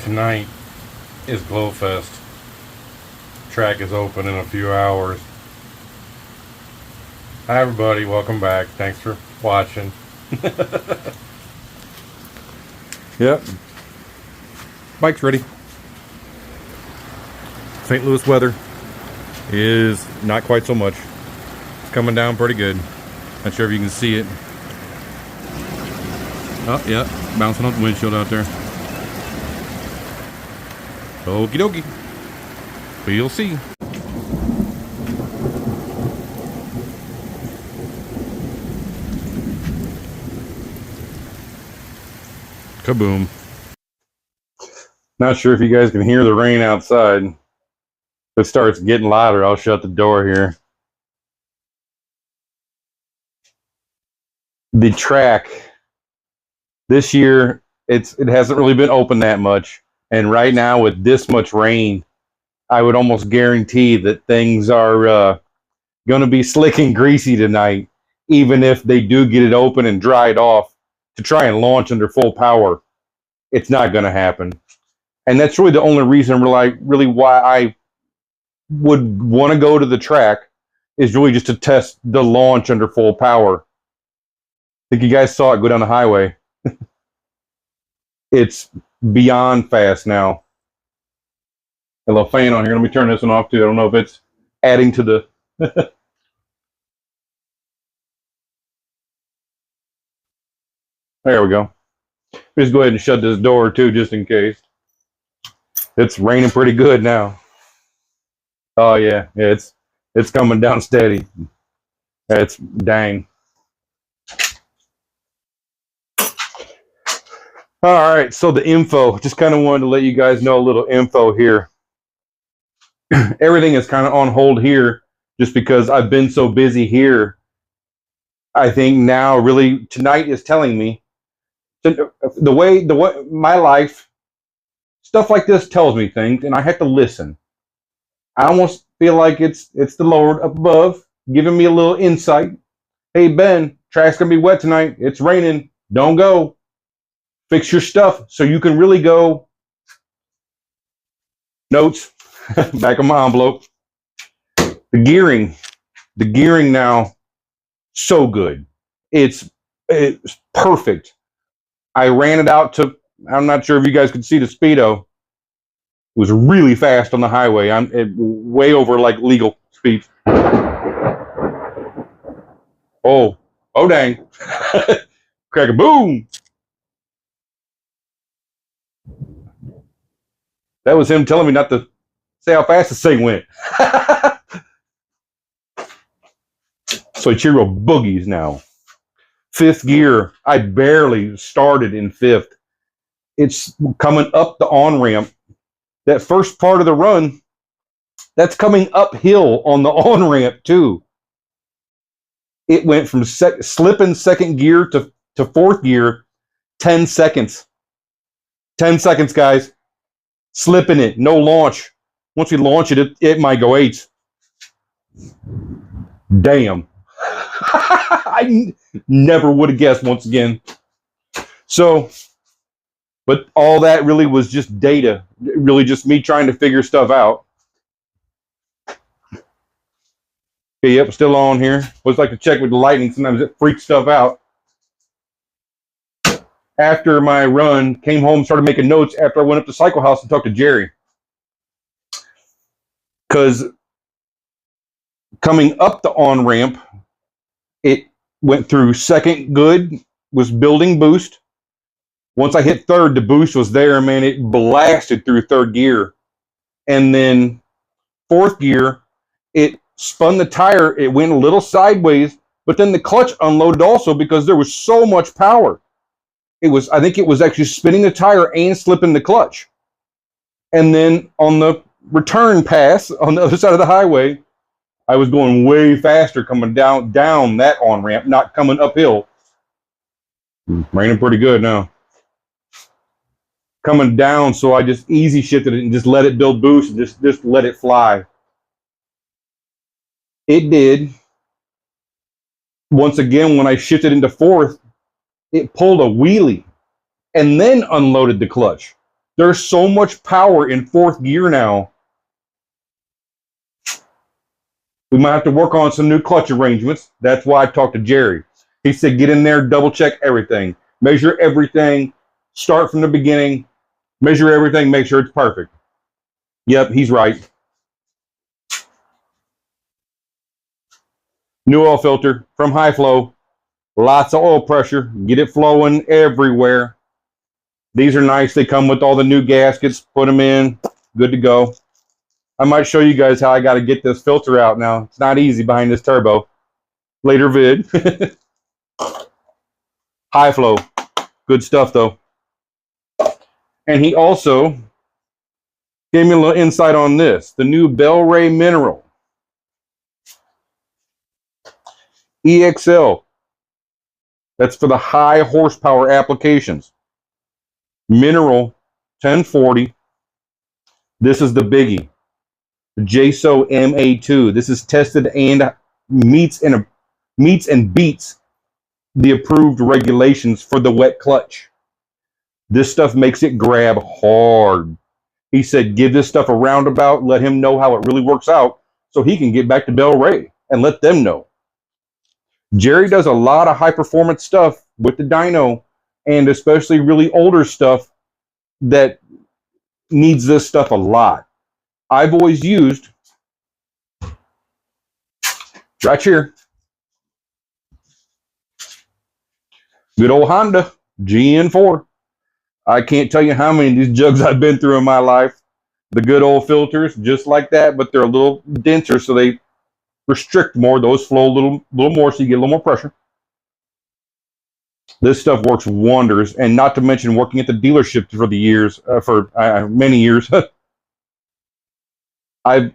tonight is Glowfest. Track is open in a few hours. Hi everybody, welcome back. Thanks for watching. Yep. Bike's ready. St. Louis weather is not quite so much. It's coming down pretty good. Not sure if you can see it. Oh, yeah, bouncing off the windshield out there. Okie dokie. We'll see. Kaboom. Not sure if you guys can hear the rain outside. If it starts getting louder, I'll shut the door here. The track this year, it hasn't really been open that much. And right now with this much rain, I would almost guarantee that things are going to be slick and greasy tonight, even if they do get it open and dried off to try and launch under full power. It's not going to happen. And that's really the only reason really why I would want to go to the track, is really just to test the launch under full power. I think you guys saw it go down the highway. It's beyond fast now. A little fan on here. Let me turn this one off too. I don't know if it's adding to the... There we go. Just go ahead and shut this door too, just in case. It's raining pretty good now. Oh yeah, it's coming down steady. It's dang. All right, so the info. Just kind of wanted to let you guys know a little info here. Everything is kind of on hold here, just because I've been so busy here. I think now, really, tonight is telling me the way my life, stuff like this tells me things, and I have to listen. I almost feel like it's the Lord above giving me a little insight. Hey Ben, track's gonna be wet tonight. It's raining. Don't go. Fix your stuff so you can really go. Notes back on my envelope. The gearing now, so good. It's perfect. I ran it out to, I'm not sure if you guys could see the speedo. It was really fast on the highway. I'm way over like legal speed. Oh dang. Crack a boom. That was him telling me not to say how fast this thing went. So Chiro boogies now. Fifth gear. I barely started in fifth. It's coming up the on-ramp. That first part of the run, that's coming uphill on the on-ramp too. It went from slipping second gear to fourth gear, 10 seconds. 10 seconds, guys. Slipping it, no launch. Once we launch it, it might go 8. Damn. I never would have guessed once again. So, but all that really was just data. Really just me trying to figure stuff out. Okay, yep, still on here. Always like to check with the lightning. Sometimes it freaks stuff out. After my run, came home, started making notes after I went up to Cycle House and talked to Jerry. Because coming up the on-ramp, it went through second good, was building boost. Once I hit third, the boost was there, man. It blasted through third gear. And then fourth gear, it spun the tire. It went a little sideways, but then the clutch unloaded also because there was so much power. I think it was actually spinning the tire and slipping the clutch. And then on the return pass on the other side of the highway, I was going way faster coming down that on-ramp, not coming uphill. Raining pretty good now. Coming down, so I just easy shifted it and just let it build boost and just let it fly. It did. Once again, when I shifted into fourth, it pulled a wheelie and then unloaded the clutch. There's so much power in fourth gear now. We might have to work on some new clutch arrangements. That's why I talked to Jerry. He said, get in there, double check everything, measure everything, start from the beginning, measure everything, make sure it's perfect. Yep, he's right. New oil filter from High Flow. Lots of oil pressure. Get it flowing everywhere. These are nice. They come with all the new gaskets. Put them in. Good to go. I might show you guys how I got to get this filter out now. It's not easy behind this turbo. Later vid. High Flow. Good stuff, though. And he also gave me a little insight on this. The new Bel-Ray Mineral. EXL. That's for the high horsepower applications. Mineral 1040. This is the biggie. The JSO MA2. This is tested and meets and beats the approved regulations for the wet clutch. This stuff makes it grab hard. He said, give this stuff a roundabout, let him know how it really works out so he can get back to Bel-Ray and let them know. Jerry does a lot of high performance stuff with the dyno, and especially really older stuff that needs this stuff a lot. I've always used, right here, good old Honda GN4. I can't tell you how many of these jugs I've been through in my life. The good old filters, just like that, but they're a little denser, so they restrict more. Those flow a little more, so you get a little more pressure. This stuff works wonders, and not to mention working at the dealership for the years, for many years. I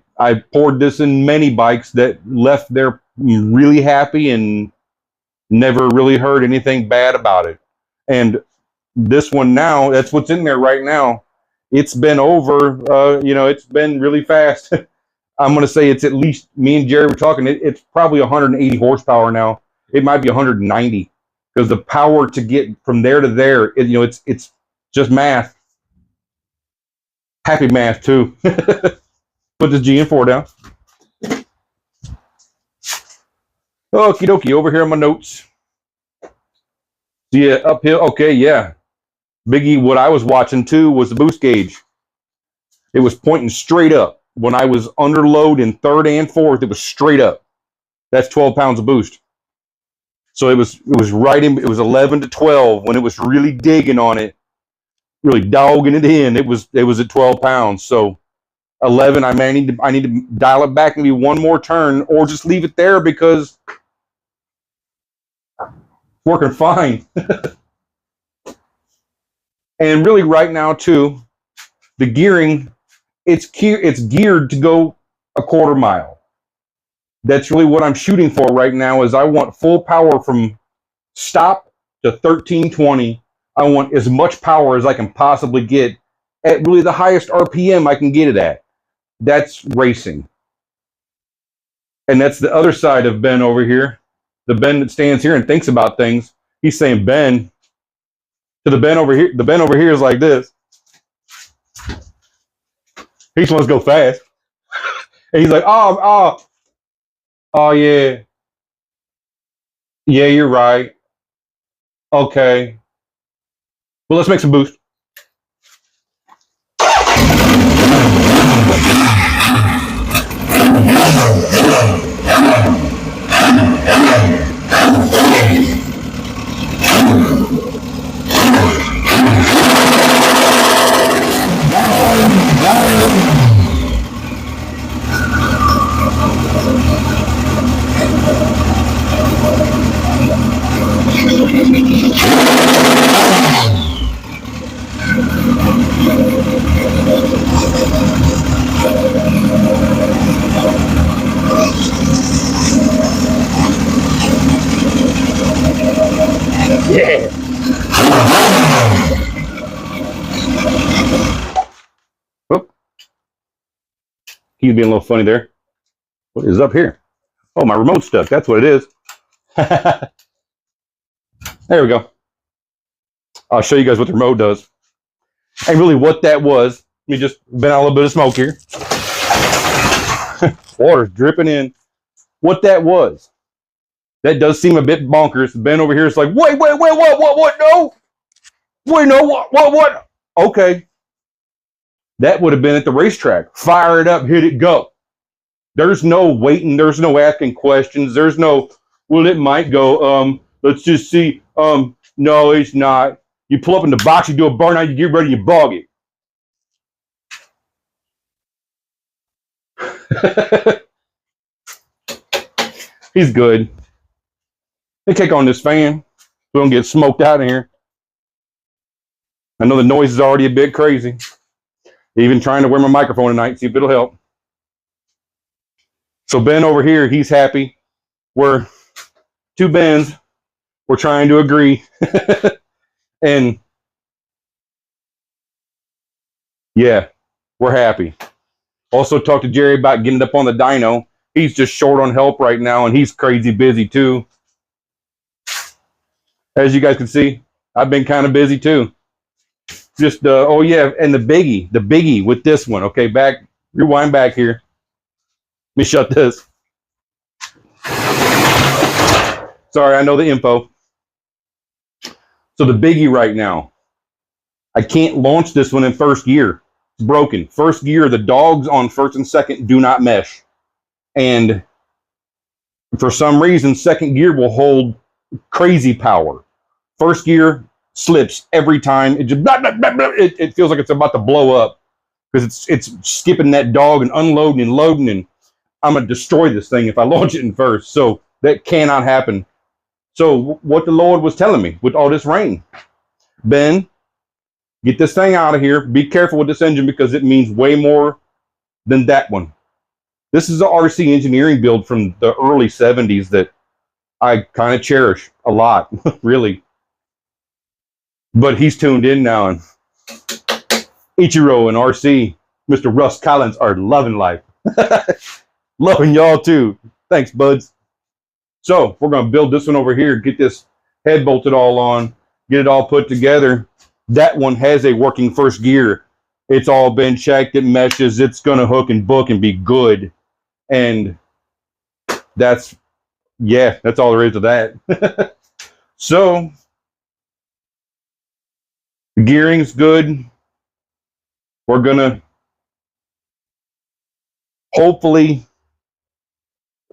poured this in many bikes that left there really happy and never really heard anything bad about it. And this one now, that's what's in there right now. It's been over, it's been really fast. I'm going to say it's at least, me and Jerry were talking, it's probably 180 horsepower now. It might be 190 because the power to get from there to there, it's just math. Happy math too. Put this GN4 down. Okie dokie, over here on my notes. Yeah, uphill. Okay, yeah. Biggie, what I was watching too was the boost gauge. It was pointing straight up. When I was under load in third and fourth, it was straight up. That's 12 pounds of boost. So it was right in, it was 11 to 12 when it was really digging on it, really dogging it in. It was at 12 pounds. So 11, I need to dial it back maybe one more turn or just leave it there because it's working fine. And really right now too, the gearing, it's geared to go a quarter mile. That's really what I'm shooting for right now is I want full power from stop to 1320. I want as much power as I can possibly get at really the highest RPM I can get it at. That's racing. And that's the other side of Ben over here. The Ben that stands here and thinks about things. He's saying Ben to the Ben over here. The Ben over here is like this. He just wants to go fast. And he's like, oh, yeah. Yeah, you're right. Okay. Well, let's make some boost. Yeah. Whoop. He's being a little funny there. What is up here? Oh, my remote stuck. That's what it is. There we go. I'll show you guys what the remote does. And really what that was, let me just vent out a little bit of smoke here. Water's dripping in. What that was, that does seem a bit bonkers. Ben over here is like, wait, what, no? Wait, no, what? Okay. That would have been at the racetrack. Fire it up, hit it, go. There's no waiting. There's no asking questions. There's no, well, it might go. Let's just see. No, it's not. You pull up in the box, you do a burnout, you get ready, you bog it. He's good. They kick on this fan. We don't get smoked out in here. I know the noise is already a bit crazy. Even trying to wear my microphone tonight, see if it'll help. So Ben over here, he's happy. We're two Bens. We're trying to agree. And yeah, we're happy. Also talked to Jerry about getting up on the dyno. He's just short on help right now, and he's crazy busy too. As you guys can see, I've been kind of busy too. Just, oh yeah, and the biggie with this one. Okay, rewind back here. Let me shut this. Sorry, I know the info. So the biggie right now, I can't launch this one in first gear. It's broken. First gear, the dogs on first and second do not mesh. And for some reason, second gear will hold crazy power. First gear slips every time. It just it feels like it's about to blow up because it's skipping that dog and unloading and loading, and I'm gonna destroy this thing if I launch it in first. So that cannot happen. So what the Lord was telling me with all this rain, Ben, get this thing out of here. Be careful with this engine because it means way more than that one. This is an RC engineering build from the early 70s that I kind of cherish a lot, really. But he's tuned in now, and Ichiro and RC, Mr. Russ Collins, are loving life. Loving y'all too. Thanks, buds. So we're going to build this one over here, get this head bolted all on, get it all put together. That one has a working first gear. It's all been checked. It meshes. It's going to hook and book and be good. And that's all there is to that. So the gearing's good. We're going to hopefully,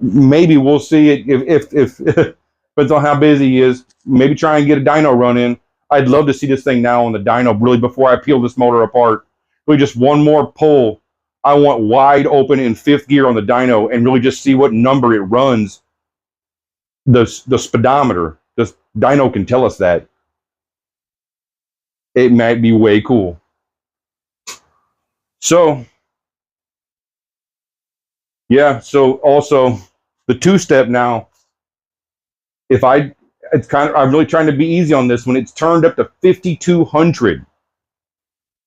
maybe we'll see it if depends on how busy he is. Maybe try and get a dyno run in. I'd love to see this thing now on the dyno really before I peel this motor apart. Really just one more pull. I want wide open in fifth gear on the dyno and really just see what number it runs. The speedometer. This dyno can tell us that. It might be way cool. So yeah, so also the two-step now, I'm really trying to be easy on this one. It's turned up to 5,200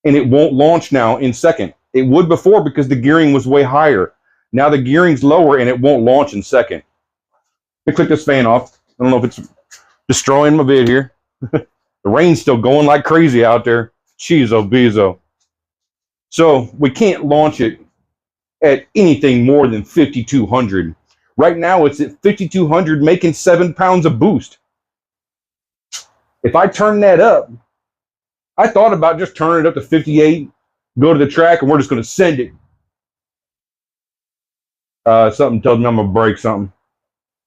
and it won't launch now in second. It would before because the gearing was way higher. Now the gearing's lower and it won't launch in second. Let me click this fan off. I don't know if it's destroying my vid here. The rain's still going like crazy out there. Cheezo bezo. So we can't launch it at anything more than 5,200. Right now it's at 5,200 making 7 pounds of boost. If I turn that up, I thought about just turning it up to 58, go to the track, and we're just going to send it. Something tells me I'm going to break something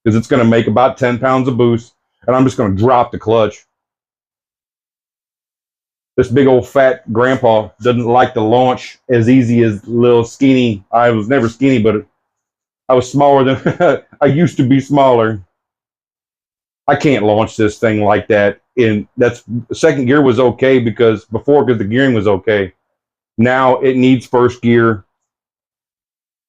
because it's going to make about 10 pounds of boost, and I'm just going to drop the clutch. This big old fat grandpa doesn't like to launch as easy as little skinny. I was never skinny, but I was smaller than I used to be smaller. I can't launch this thing like that. Second gear was okay because the gearing was okay. Now it needs first gear.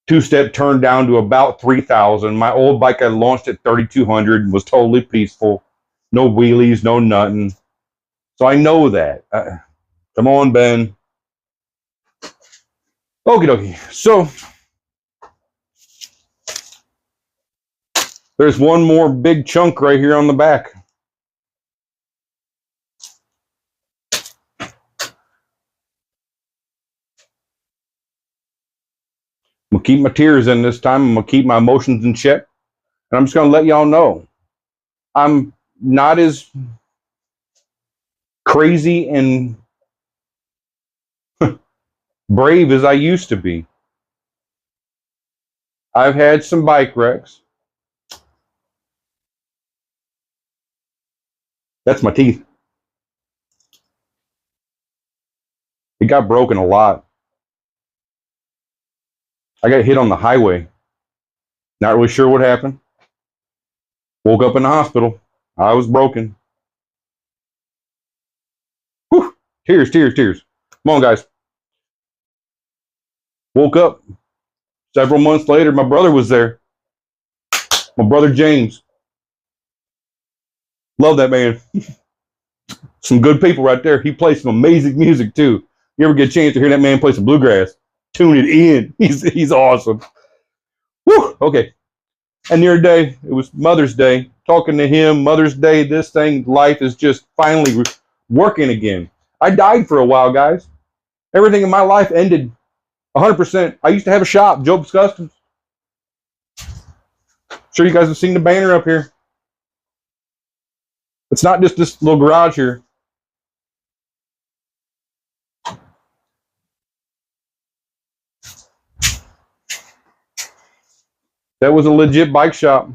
Two-step turned down to about 3,000. My old bike I launched at 3,200 was totally peaceful. No wheelies, no nothing. So I know that. Come on, Ben. Okie dokie. So there's one more big chunk right here on the back. I'm going to keep my tears in this time. I'm going to keep my emotions in check. And I'm just going to let y'all know I'm not as crazy and brave as I used to be. I've had some bike wrecks. That's my teeth. It got broken a lot. I got hit on the highway. Not really sure what happened. Woke up in the hospital. I was broken. Whew. Tears, tears, tears. Come on, guys. Woke up. Several months later, my brother was there. My brother James. Love that man. Some good people right there. He plays some amazing music too. You ever get a chance to hear that man play some bluegrass? Tune it in. He's awesome. Whew. Okay. And the other day, it was Mother's Day. Talking to him, Mother's Day, this thing, life is just finally working again. I died for a while, guys. Everything in my life ended 100%. I used to have a shop, Job's Customs. Sure you guys have seen the banner up here. It's not just this little garage here. That was a legit bike shop.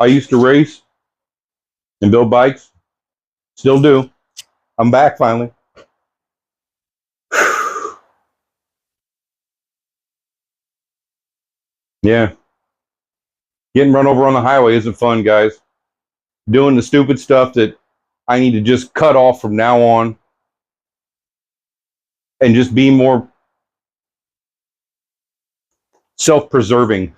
I used to race and build bikes. Still do. I'm back finally. Yeah. Getting run over on the highway isn't fun, guys. Doing the stupid stuff that I need to just cut off from now on and just be more self-preserving.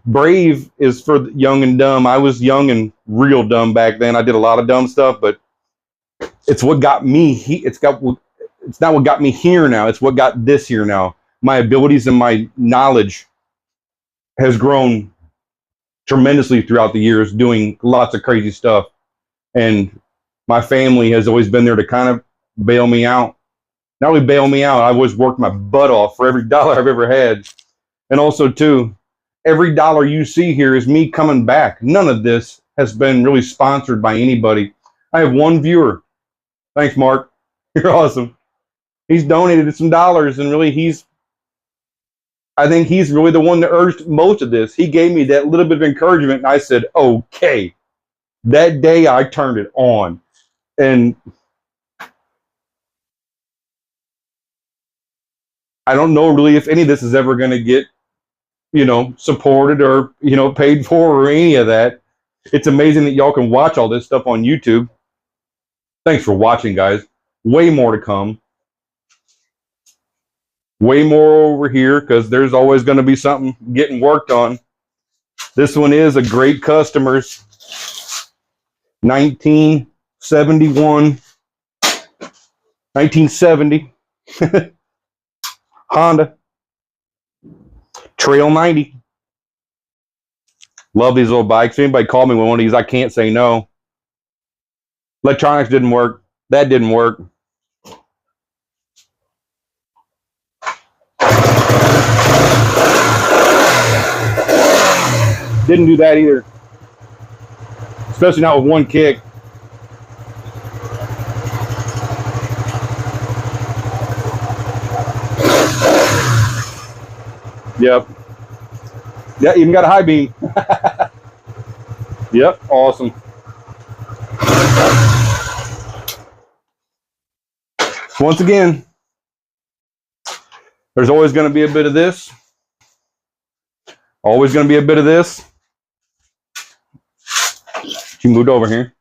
Brave is for young and dumb. I was young and real dumb back then. I did a lot of dumb stuff, but it's what got me. It's not what got me here now. It's what got this here now. My abilities and my knowledge has grown tremendously throughout the years, doing lots of crazy stuff. And my family has always been there to kind of bail me out. Not only bail me out, I've always worked my butt off for every dollar I've ever had. And also, too, every dollar you see here is me coming back. None of this has been really sponsored by anybody. I have one viewer. Thanks, Mark. You're awesome. He's donated some dollars, and really I think he's really the one that urged most of this. He gave me that little bit of encouragement, and I said, okay. That day, I turned it on. And I don't know really if any of this is ever going to get, supported or, paid for or any of that. It's amazing that y'all can watch all this stuff on YouTube. Thanks for watching, guys. Way more to come. Way more over here, because there's always going to be something getting worked on. This one is a great customer's 1971, 1970 Honda Trail 90. Love these little bikes. If anybody called me with one of these, I can't say no. Electronics didn't work. That didn't work. Didn't do that either. Especially not with one kick. Yep. Yeah, even got a high beam. Yep, awesome. Once again, there's always going to be a bit of this. Always going to be a bit of this. She moved over here.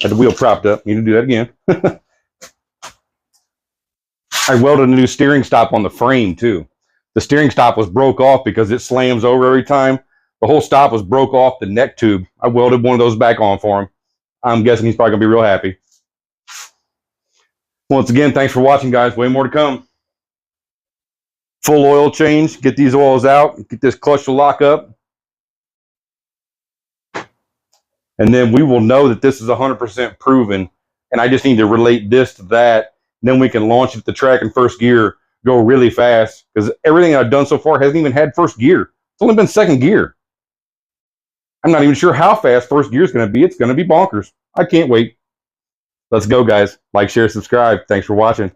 Had the wheel propped up. Need to do that again. I welded a new steering stop on the frame too. The steering stop was broke off because it slams over every time. The whole stop was broke off the neck tube. I welded one of those back on for him. I'm guessing he's probably going to be real happy. Once again, thanks for watching, guys. Way more to come. Full oil change. Get these oils out. Get this clutch to lock up. And then we will know that this is 100% proven and I just need to relate this to that. Then we can launch at the track in first gear, go really fast, because everything I've done so far hasn't even had first gear. It's only been second gear. I'm not even sure how fast first gear is going to be. It's going to be bonkers. I can't wait. Let's go, guys. Like, share, subscribe. Thanks for watching.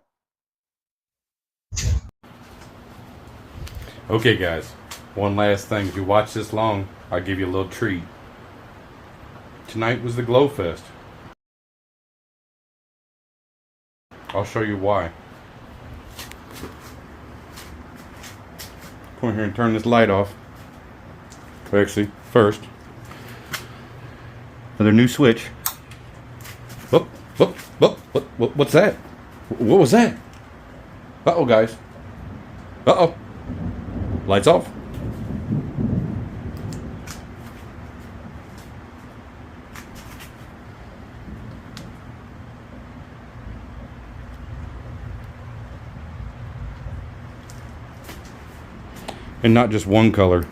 Okay, guys. One last thing. If you watch this long, I'll give you a little treat. Tonight was the Glowfest. I'll show you why. Come here and turn this light off. Actually, first, another new switch. What's that? What was that? Uh-oh, guys. Uh-oh. Lights off. And not just one color.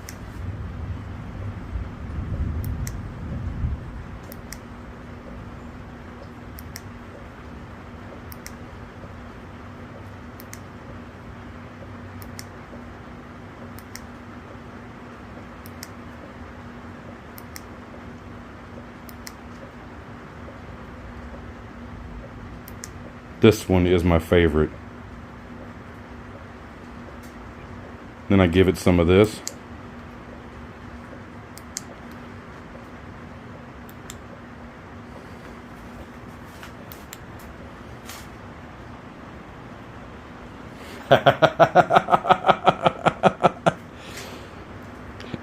This one is my favorite. Then I give it some of this.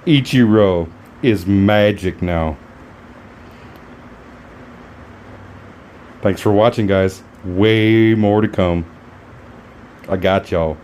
Ichiro is magic now. Thanks for watching, guys. Way more to come. I got y'all.